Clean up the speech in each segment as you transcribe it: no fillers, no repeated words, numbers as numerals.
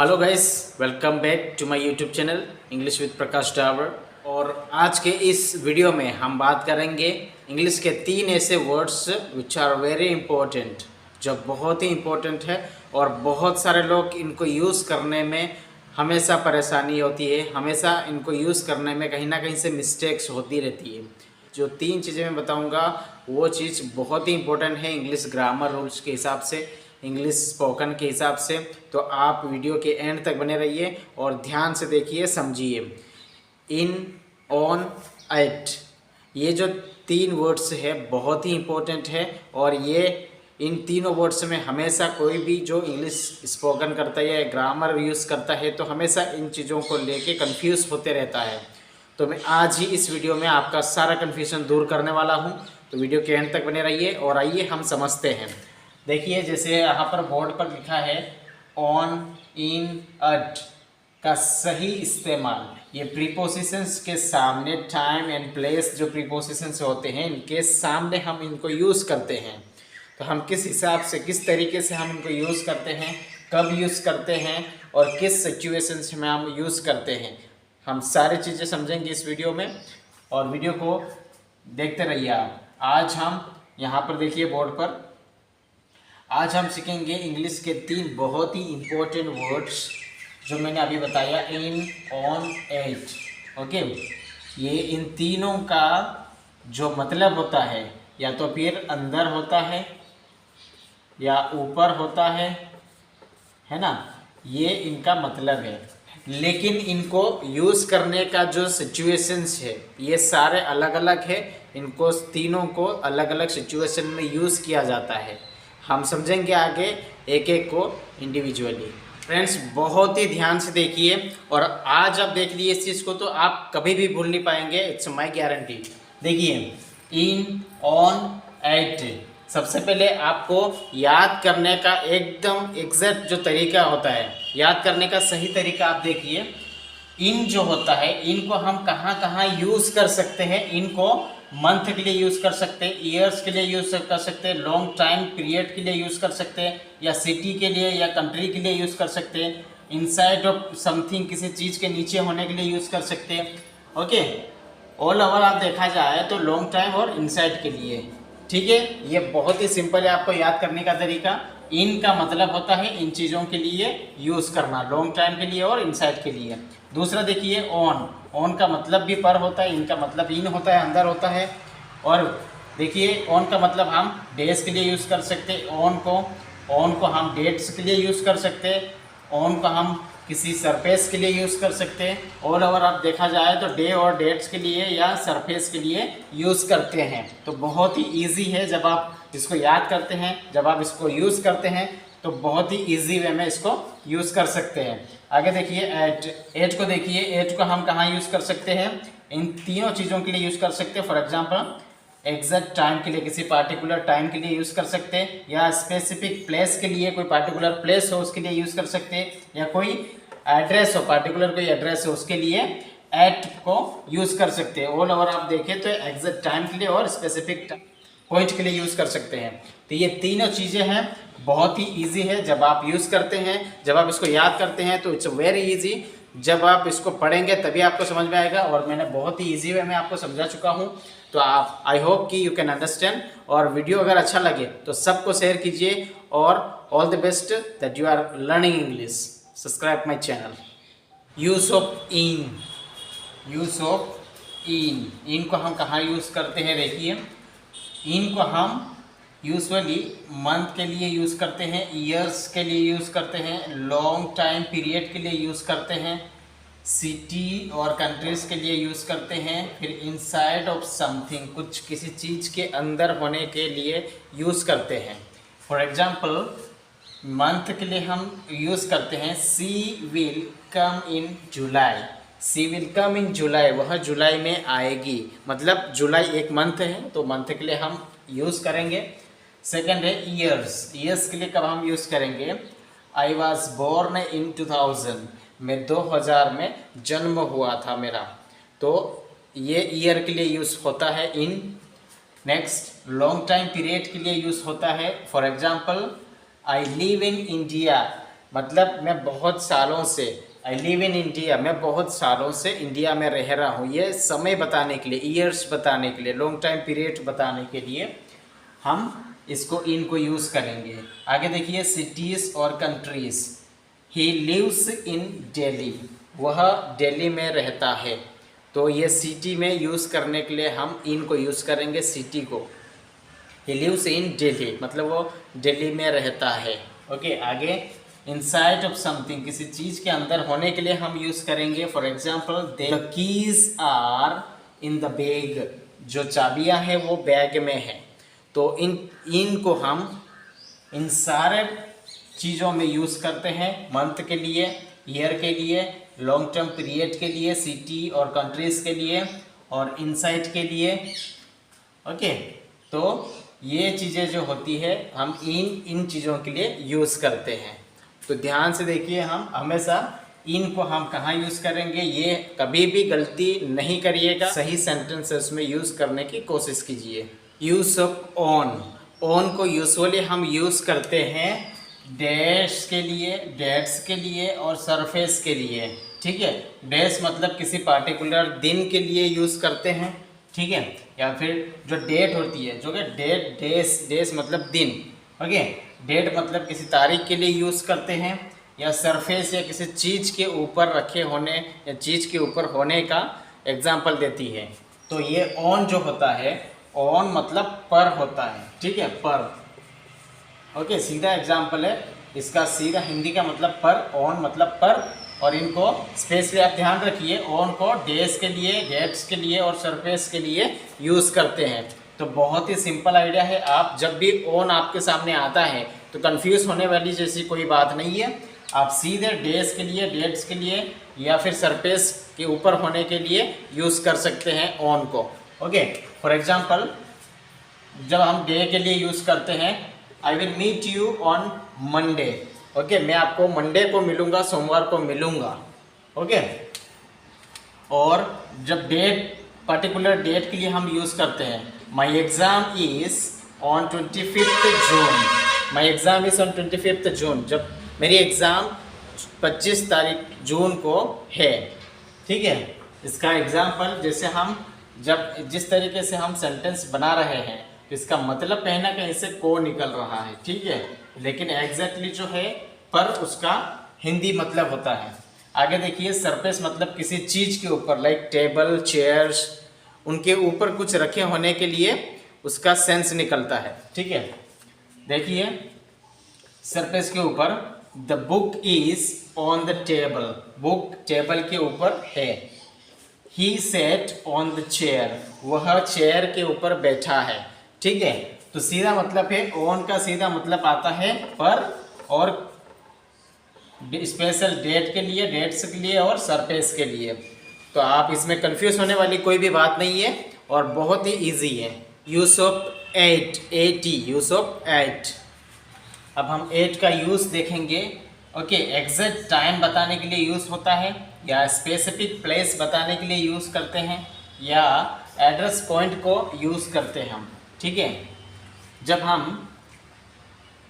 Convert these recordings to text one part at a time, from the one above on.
Hello guys, welcome back to my YouTube channel English with Prakash Dawar. और आज के इस वीडियो में हम बात करेंगे इंग्लिश के 3 ऐसे words which are very important, जो बहुत ही इम्पोर्टेंट है और बहुत सारे लोग इनको यूज़ करने में हमेशा परेशानी होती है। हमेशा इनको यूज़ करने में कहीं ना कहीं से मिस्टेक्स होती रहती है। जो 3 चीज़ें मैं बताऊंगा वो चीज़ बहुत ही इंपॉर्टेंट है इंग्लिश ग्रामर रूल्स के हिसाब से, इंग्लिश स्पोकन के हिसाब से। तो आप वीडियो के एंड तक बने रहिए और ध्यान से देखिए, समझिए। इन, ऑन, एट, ये जो 3 वर्ड्स है बहुत ही इम्पोर्टेंट है। और ये इन तीनों वर्ड्स में हमेशा कोई भी जो इंग्लिश स्पोकन करता है या ग्रामर यूज़ करता है तो हमेशा इन चीज़ों को लेके कंफ्यूज होते रहता है। तो मैं आज ही इस वीडियो में आपका सारा कन्फ्यूजन दूर करने वाला हूँ। तो वीडियो के एंड तक बने रहिए और आइए हम समझते हैं। देखिए, जैसे यहाँ पर बोर्ड पर लिखा है ऑन, इन, एट का सही इस्तेमाल। ये प्रीपोजिशंस के सामने टाइम एंड प्लेस जो प्रीपोजिशंस होते हैं इनके सामने हम इनको यूज़ करते हैं। तो हम किस हिसाब से, किस तरीके से हम इनको यूज़ करते हैं, कब यूज़ करते हैं और किस सिचुएशंस में हम यूज़ करते हैं, हम सारी चीज़ें समझेंगे इस वीडियो में। और वीडियो को देखते रहिए आप। आज हम यहाँ पर देखिए बोर्ड पर, आज हम सीखेंगे इंग्लिश के 3 बहुत ही इम्पोर्टेंट वर्ड्स जो मैंने अभी बताया, इन, ऑन, एट। ओके, ये इन तीनों का जो मतलब होता है या तो फिर अंदर होता है या ऊपर होता है ना, ये इनका मतलब है। लेकिन इनको यूज़ करने का जो सिचुएशंस है ये सारे अलग अलग है। इनको तीनों को अलग अलग सिचुएशन में यूज़ किया जाता है। हम समझेंगे आगे एक एक को इंडिविजुअली। फ्रेंड्स, बहुत ही ध्यान से देखिए और आज आप देख लीजिए इस चीज़ को तो आप कभी भी भूल नहीं पाएंगे, इट्स माय गारंटी। देखिए, इन, ऑन, एट, सबसे पहले आपको याद करने का एकदम एग्जैक्ट जो तरीका होता है, याद करने का सही तरीका आप देखिए। इन जो होता है इनको हम कहाँ कहाँ यूज़ कर सकते हैं। इनको मंथ के लिए यूज़ कर सकते हैं, ईयर्स के लिए यूज़ कर सकते हैं, लॉन्ग टाइम पीरियड के लिए यूज़ कर सकते हैं, या सिटी के लिए या कंट्री के लिए यूज़ कर सकते हैं, इनसाइड ऑफ समथिंग किसी चीज़ के नीचे होने के लिए यूज़ कर सकते हैं। ओके, ऑल ओवर आप देखा जाए तो लॉन्ग टाइम और इनसाइड के लिए। ठीक है, ये बहुत ही सिंपल है आपको याद करने का तरीका। इन का मतलब होता है इन चीज़ों के लिए यूज़ करना, लॉन्ग टाइम के लिए और इनसाइड के लिए। दूसरा देखिए, ऑन, ऑन का मतलब भी पर होता है, इनका मतलब इन होता है, अंदर होता है। और देखिए, ऑन का मतलब हम डेज के लिए यूज़ कर सकते हैं, ऑन को हम डेट्स के लिए यूज़ कर सकते हैं, ऑन को हम किसी सरफेस के लिए यूज़ कर सकते हैं। ऑल ओवर आप देखा जाए तो डे और डेट्स के लिए या सरफेस के लिए यूज़ करते हैं। तो बहुत ही इजी है, जब आप इसको याद करते हैं, जब आप इसको यूज़ करते हैं तो बहुत ही इजी वे में इसको यूज़ कर सकते हैं। आगे देखिए, एट को देखिए, एट को हम कहाँ यूज़ कर सकते हैं, इन तीनों चीज़ों के लिए यूज़ कर सकते हैं। फॉर एग्जाम्पल, एग्जैक्ट टाइम के लिए, किसी पार्टिकुलर टाइम के लिए यूज़ कर सकते हैं, या स्पेसिफिक प्लेस के लिए, कोई पार्टिकुलर प्लेस हो उसके लिए यूज़ कर सकते हैं, या कोई एड्रेस हो, पार्टिकुलर कोई एड्रेस हो उसके लिए एट को यूज़ कर सकते हैं। ऑल ओवर आप देखें तो एग्जैक्ट टाइम के लिए और स्पेसिफिक पॉइंट के लिए यूज़ कर सकते हैं। तो ये तीनों चीज़ें हैं, बहुत ही ईजी है जब आप यूज़ करते हैं, जब आप इसको याद करते हैं तो इट्स वेरी ईजी। जब आप इसको पढ़ेंगे तभी आपको समझ में आएगा, और मैंने बहुत ही ईजी वे में आपको समझा चुका हूँ। तो आप, आई होप कि यू कैन अंडरस्टैंड। और वीडियो अगर अच्छा लगे तो सबको शेयर कीजिए, और all the best that you are learning English. Subscribe my channel. Use of in, use of in, in को हम कहाँ यूज़ करते हैं, देखिए। इन को हम यूजुअली मंथ के लिए यूज़ करते हैं, ईयर्स के लिए यूज़ करते हैं, लॉन्ग टाइम पीरियड के लिए यूज़ करते हैं, सिटी और कंट्रीज़ के लिए यूज़ करते हैं, फिर इनसाइड ऑफ समथिंग, कुछ किसी चीज़ के अंदर होने के लिए यूज़ करते हैं। फॉर एग्जांपल, मंथ के लिए हम यूज़ करते हैं सी will come in July. C will come इन जुलाई, वह जुलाई में आएगी, मतलब जुलाई एक मंथ है तो मंथ के लिए हम यूज़ करेंगे। सेकेंड है ईयर्स, ईयर्स के लिए कब हम यूज़ करेंगे, आई वॉज बोर्न इन 2000, मैं 2000 में जन्म हुआ था मेरा, तो ये ईयर के लिए यूज़ होता है इन। नेक्स्ट, लॉन्ग टाइम पीरियड के लिए यूज़ होता है। For example, I live in India, मतलब मैं बहुत सालों से, आई लिव इन इंडिया, मैं बहुत सालों से इंडिया में रह रहा हूँ। ये समय बताने के लिए, ईयर्स बताने के लिए, लॉन्ग टाइम पीरियड बताने के लिए हम इसको इन को यूज़ करेंगे। आगे देखिए, सिटीज़ और countries. He lives in Delhi, वह दिल्ली में रहता है। तो ये सिटी में यूज़ करने के लिए हम इन को यूज़ करेंगे, सिटी को। ही लिव्स इन दिल्ली मतलब वो दिल्ली में रहता है। ओके, आगे इनसाइड ऑफ समथिंग, किसी चीज़ के अंदर होने के लिए हम यूज़ करेंगे। For example, the keys are in the bag, जो चाबियाँ हैं वो बैग में है। तो इन को हम इन सारे चीज़ों में यूज़ करते हैं, मंथ के लिए, ईयर के लिए, लॉन्ग टर्म पीरियड के लिए, सिटी और कंट्रीज़ के लिए, और इनसाइड के लिए। ओके, तो ये चीज़ें जो होती है हम इन चीज़ों के लिए यूज़ करते हैं। तो ध्यान से देखिए, हम हमेशा इन को हम कहाँ यूज़ करेंगे, ये कभी भी गलती नहीं करिएगा, सही सेंटेंसेस में यूज़ करने की कोशिश कीजिए। यूज़ ऑफ ऑन, ऑन को यूजुअली हम यूज़ करते हैं डैश के लिए, डेट्स के लिए और सरफेस के लिए। ठीक है, डैश मतलब किसी पार्टिकुलर दिन के लिए यूज़ करते हैं, ठीक है, या फिर जो डेट होती है, जो कि डेट, डेस मतलब दिन। ओके, डेट मतलब किसी तारीख के लिए यूज़ करते हैं, या सरफेस या किसी चीज़ के ऊपर रखे होने या चीज़ के ऊपर होने का एग्जाम्पल देती है। तो ये ऑन जो होता है, ऑन मतलब पर होता है, ठीक है, पर। ओके, सीधा एग्जाम्पल है इसका, सीधा हिंदी का मतलब पर, ऑन मतलब पर। और इनको स्पेशली आप ध्यान रखिए, ऑन को डेज के लिए, डेट्स के लिए और सरफेस के लिए यूज़ करते हैं। तो बहुत ही सिंपल आइडिया है। आप जब भी ऑन आपके सामने आता है तो कंफ्यूज होने वाली जैसी कोई बात नहीं है। आप सीधे डेज के लिए, डेट्स के लिए या फिर सरफेस के ऊपर होने के लिए यूज़ कर सकते हैं ऑन को। ओके, फॉर एग्जाम्पल, जब हम डे के लिए यूज़ करते हैं, I will meet you on Monday. Okay, मैं आपको मंडे को मिलूंगा, सोमवार को मिलूंगा। ओके, और जब डेट, पर्टिकुलर डेट के लिए हम यूज़ करते हैं, my exam is on 25 June, my exam is on 25 जून, जब मेरी एग्ज़ाम 25 तारीख जून को है। ठीक है, इसका एग्जाम्पल, जैसे हम जब जिस तरीके से हम सेंटेंस बना रहे हैं, तो इसका मतलब कहीं ना कहीं से को निकल रहा है, ठीक है, लेकिन एग्जैक्टली जो है पर उसका हिंदी मतलब होता है। आगे देखिए, सरफेस मतलब किसी चीज़ के ऊपर, लाइक टेबल, चेयर्स, उनके ऊपर कुछ रखे होने के लिए उसका सेंस निकलता है। ठीक है, देखिए सरफेस के ऊपर, the book is on the table, book table के ऊपर है। ही सेट ऑन द चेयर, वह चेयर के ऊपर बैठा है। ठीक है, तो सीधा मतलब है, ऑन का सीधा मतलब आता है पर, और स्पेशल डेट के लिए, डेट्स के लिए और सरफेस के लिए। तो आप इसमें कंफ्यूज होने वाली कोई भी बात नहीं है और बहुत ही इजी है। Use of at, A T, use of at. अब हम एट का यूज़ देखेंगे। ओके, एग्जैक्ट टाइम बताने के लिए यूज़ होता है, या स्पेसिफिक प्लेस बताने के लिए यूज़ करते हैं, या एड्रेस पॉइंट को यूज़ करते हैं हम। ठीक है, जब हम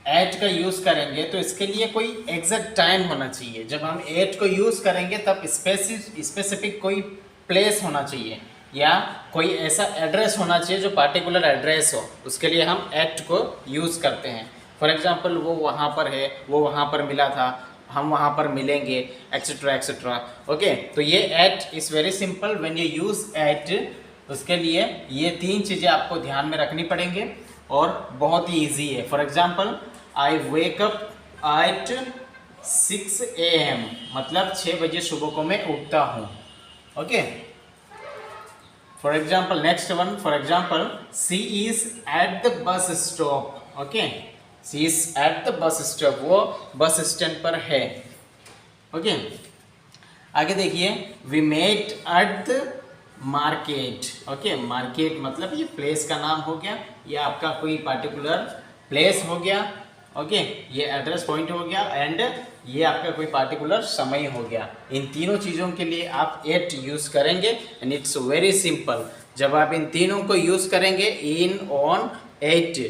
एट का यूज़ करेंगे तो इसके लिए कोई एग्जैक्ट टाइम होना चाहिए। जब हम एट को यूज़ करेंगे तब स्पेसिफिक कोई प्लेस होना चाहिए, या कोई ऐसा एड्रेस होना चाहिए जो पार्टिकुलर एड्रेस हो, उसके लिए हम एट को यूज़ करते हैं। फॉर एग्जाम्पल, वो वहाँ पर है, वो वहाँ पर मिला था, हम वहाँ पर मिलेंगे, एक्सेट्रा एक्सेट्रा। ओके, तो ये at is very simple when you use at. उसके लिए ये तीन चीज़ें आपको ध्यान में रखनी पड़ेंगे और बहुत ही ईजी है। For example, I wake up at 6 AM, मतलब 6 बजे सुबह को मैं उठता हूँ। Okay, for example, next one, for example, C is at the bus stop. Okay, C is at the bus stop, वो बस स्टैंड पर है। ओके, आगे देखिए, we met at the market. Okay, market मतलब ये प्लेस का नाम हो गया, ये आपका कोई पार्टिकुलर प्लेस हो गया। ओके, ये एड्रेस पॉइंट हो गया, एंड ये आपका कोई पार्टिकुलर समय हो गया। इन तीनों चीज़ों के लिए आप एट यूज़ करेंगे, एंड इट्स वेरी सिंपल। जब आप इन तीनों को यूज़ करेंगे, in, on, at,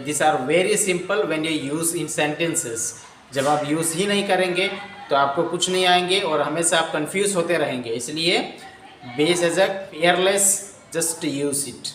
these are very simple when you use in sentences. जब आप यूज़ ही नहीं करेंगे तो आपको कुछ नहीं आएंगे और हमेशा आप कंफ्यूज होते रहेंगे। इसलिए base as a careless, just use it.